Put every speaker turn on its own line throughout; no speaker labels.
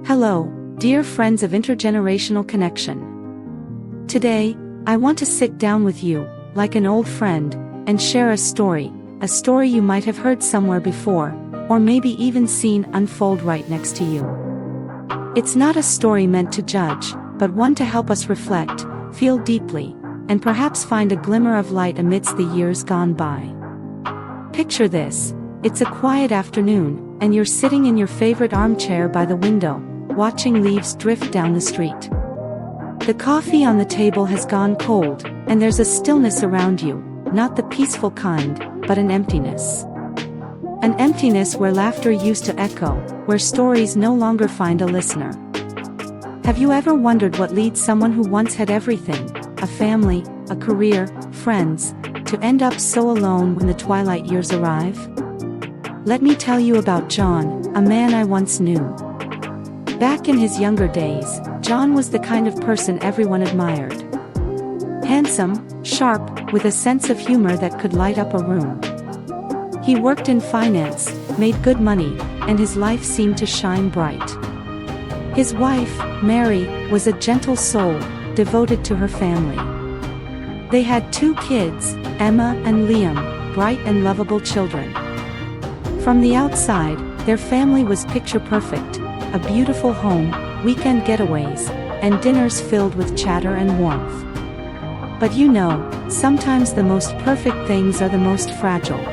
Hello, dear friends of Intergenerational Connection. Today, I want to sit down with you, like an old friend, and share a story you might have heard somewhere before, or maybe even seen unfold right next to you. It's not a story meant to judge, but one to help us reflect, feel deeply, and perhaps find a glimmer of light amidst the years gone by. Picture this: it's a quiet afternoon, and you're sitting in your favorite armchair by the window, watching leaves drift down the street. The coffee on the table has gone cold, and there's a stillness around you, not the peaceful kind, but an emptiness. An emptiness where laughter used to echo, where stories no longer find a listener. Have you ever wondered what leads someone who once had everything, a family, a career, friends, to end up so alone when the twilight years arrive? Let me tell you about John, a man I once knew. Back in his younger days, John was the kind of person everyone admired. Handsome, sharp, with a sense of humor that could light up a room. He worked in finance, made good money, and his life seemed to shine bright. His wife, Mary, was a gentle soul, devoted to her family. They had 2 kids, Emma and Liam, bright and lovable children. From the outside, their family was picture perfect, a beautiful home, weekend getaways, and dinners filled with chatter and warmth. But you know, sometimes the most perfect things are the most fragile.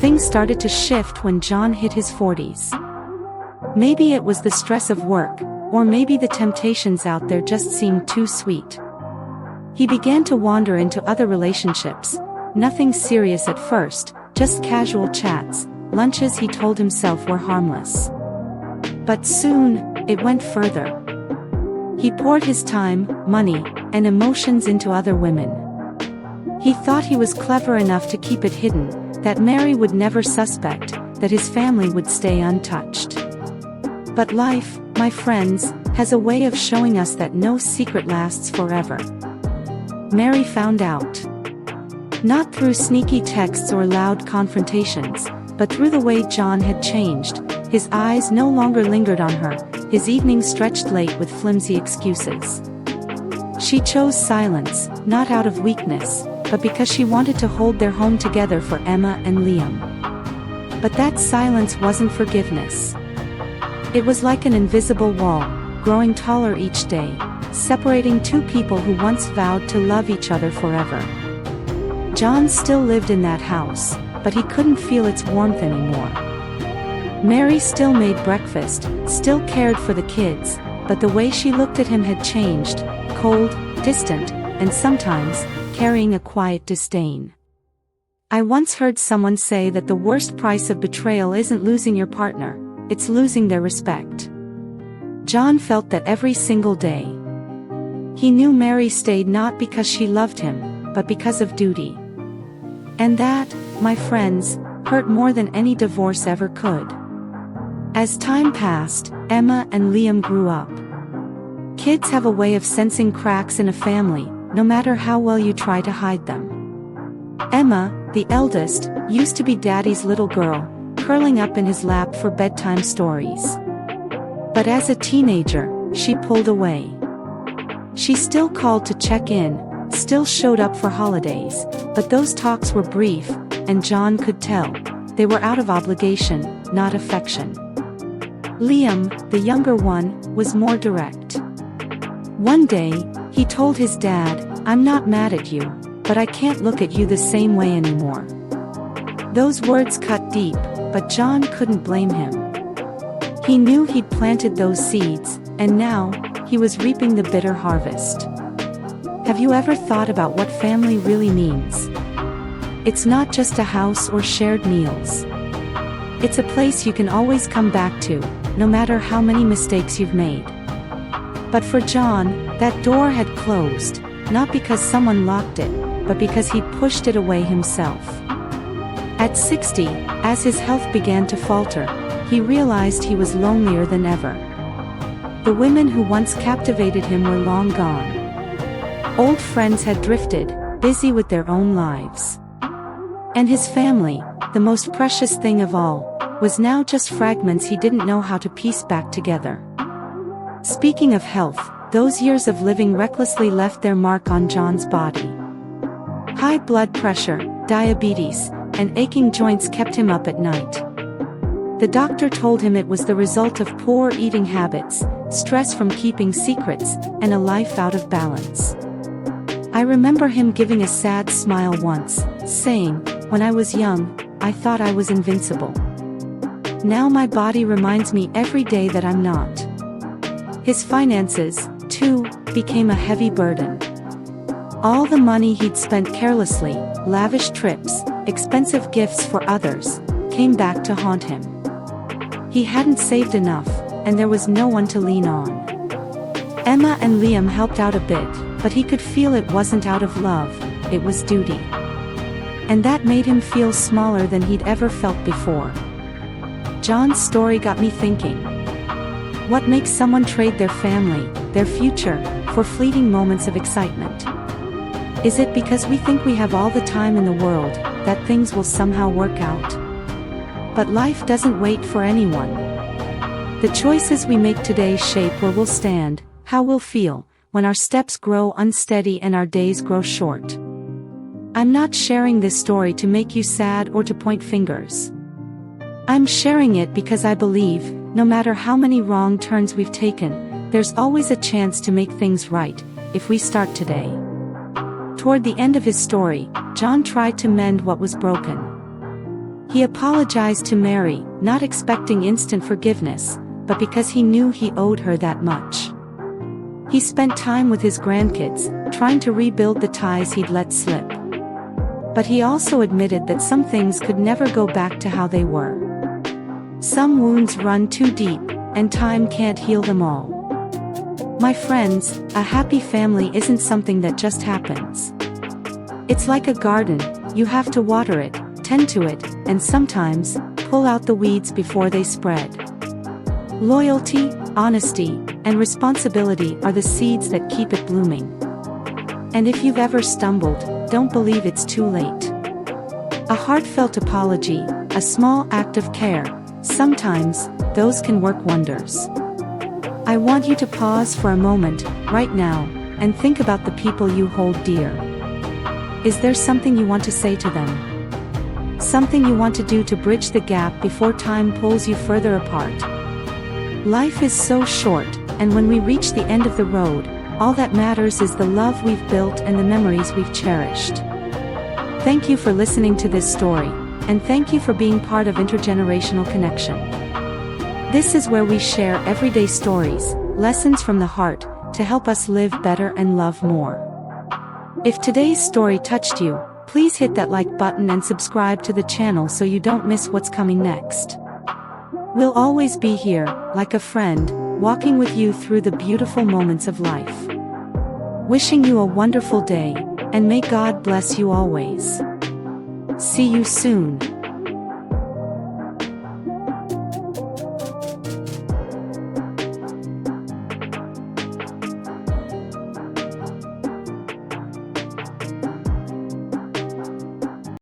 Things started to shift when John hit his 40s. Maybe it was the stress of work, or maybe the temptations out there just seemed too sweet. He began to wander into other relationships, nothing serious at first, just casual chats, lunches he told himself were harmless. But soon, it went further. He poured his time, money, and emotions into other women. He thought he was clever enough to keep it hidden, that Mary would never suspect, that his family would stay untouched. But life, my friends, has a way of showing us that no secret lasts forever. Mary found out. Not through sneaky texts or loud confrontations, but through the way John had changed. His eyes no longer lingered on her, his evenings stretched late with flimsy excuses. She chose silence, not out of weakness, but because she wanted to hold their home together for Emma and Liam. But that silence wasn't forgiveness. It was like an invisible wall, growing taller each day, separating 2 people who once vowed to love each other forever. John still lived in that house, but he couldn't feel its warmth anymore. Mary still made breakfast, still cared for the kids, but the way she looked at him had changed, cold, distant, and sometimes, carrying a quiet disdain. I once heard someone say that the worst price of betrayal isn't losing your partner, it's losing their respect. John felt that every single day. He knew Mary stayed not because she loved him, but because of duty. And that, my friends, hurt more than any divorce ever could. As time passed, Emma and Liam grew up. Kids have a way of sensing cracks in a family, no matter how well you try to hide them. Emma, the eldest, used to be Daddy's little girl, curling up in his lap for bedtime stories. But as a teenager, she pulled away. She still called to check in, still showed up for holidays, but those talks were brief, and John could tell. They were out of obligation, not affection. Liam, the younger one, was more direct. One day, he told his dad, "I'm not mad at you, but I can't look at you the same way anymore." Those words cut deep, but John couldn't blame him. He knew he'd planted those seeds, and now, he was reaping the bitter harvest. Have you ever thought about what family really means? It's not just a house or shared meals. It's a place you can always come back to, no matter how many mistakes you've made. But for John, that door had closed, not because someone locked it, but because he'd pushed it away himself. At 60, as his health began to falter, he realized he was lonelier than ever. The women who once captivated him were long gone. Old friends had drifted, busy with their own lives. And his family, the most precious thing of all, was now just fragments he didn't know how to piece back together. Speaking of health, those years of living recklessly left their mark on John's body. High blood pressure, diabetes, and aching joints kept him up at night. The doctor told him it was the result of poor eating habits, stress from keeping secrets, and a life out of balance. I remember him giving a sad smile once, saying, "When I was young, I thought I was invincible. Now my body reminds me every day that I'm not." His finances, too, became a heavy burden. All the money he'd spent carelessly, lavish trips, expensive gifts for others, came back to haunt him. He hadn't saved enough, and there was no one to lean on. Emma and Liam helped out a bit, but he could feel it wasn't out of love, it was duty. And that made him feel smaller than he'd ever felt before. John's story got me thinking. What makes someone trade their family, their future, for fleeting moments of excitement? Is it because we think we have all the time in the world, that things will somehow work out? But life doesn't wait for anyone. The choices we make today shape where we'll stand, how we'll feel, when our steps grow unsteady and our days grow short. I'm not sharing this story to make you sad or to point fingers. I'm sharing it because I believe, no matter how many wrong turns we've taken, there's always a chance to make things right, if we start today. Toward the end of his story, John tried to mend what was broken. He apologized to Mary, not expecting instant forgiveness, but because he knew he owed her that much. He spent time with his grandkids, trying to rebuild the ties he'd let slip. But he also admitted that some things could never go back to how they were. Some wounds run too deep, and time can't heal them all. My friends, a happy family isn't something that just happens. It's like a garden, you have to water it, tend to it, and sometimes, pull out the weeds before they spread. Loyalty, honesty, and responsibility are the seeds that keep it blooming. And if you've ever stumbled, don't believe it's too late. A heartfelt apology, a small act of care, sometimes, those can work wonders. I want you to pause for a moment, right now, and think about the people you hold dear. Is there something you want to say to them? Something you want to do to bridge the gap before time pulls you further apart? Life is so short, and when we reach the end of the road, all that matters is the love we've built and the memories we've cherished. Thank you for listening to this story, and thank you for being part of Intergenerational Connection. This is where we share everyday stories, lessons from the heart, to help us live better and love more. If today's story touched you, please hit that like button and subscribe to the channel so you don't miss what's coming next. We'll always be here, like a friend, walking with you through the beautiful moments of life. Wishing you a wonderful day, and may God bless you always. See you soon.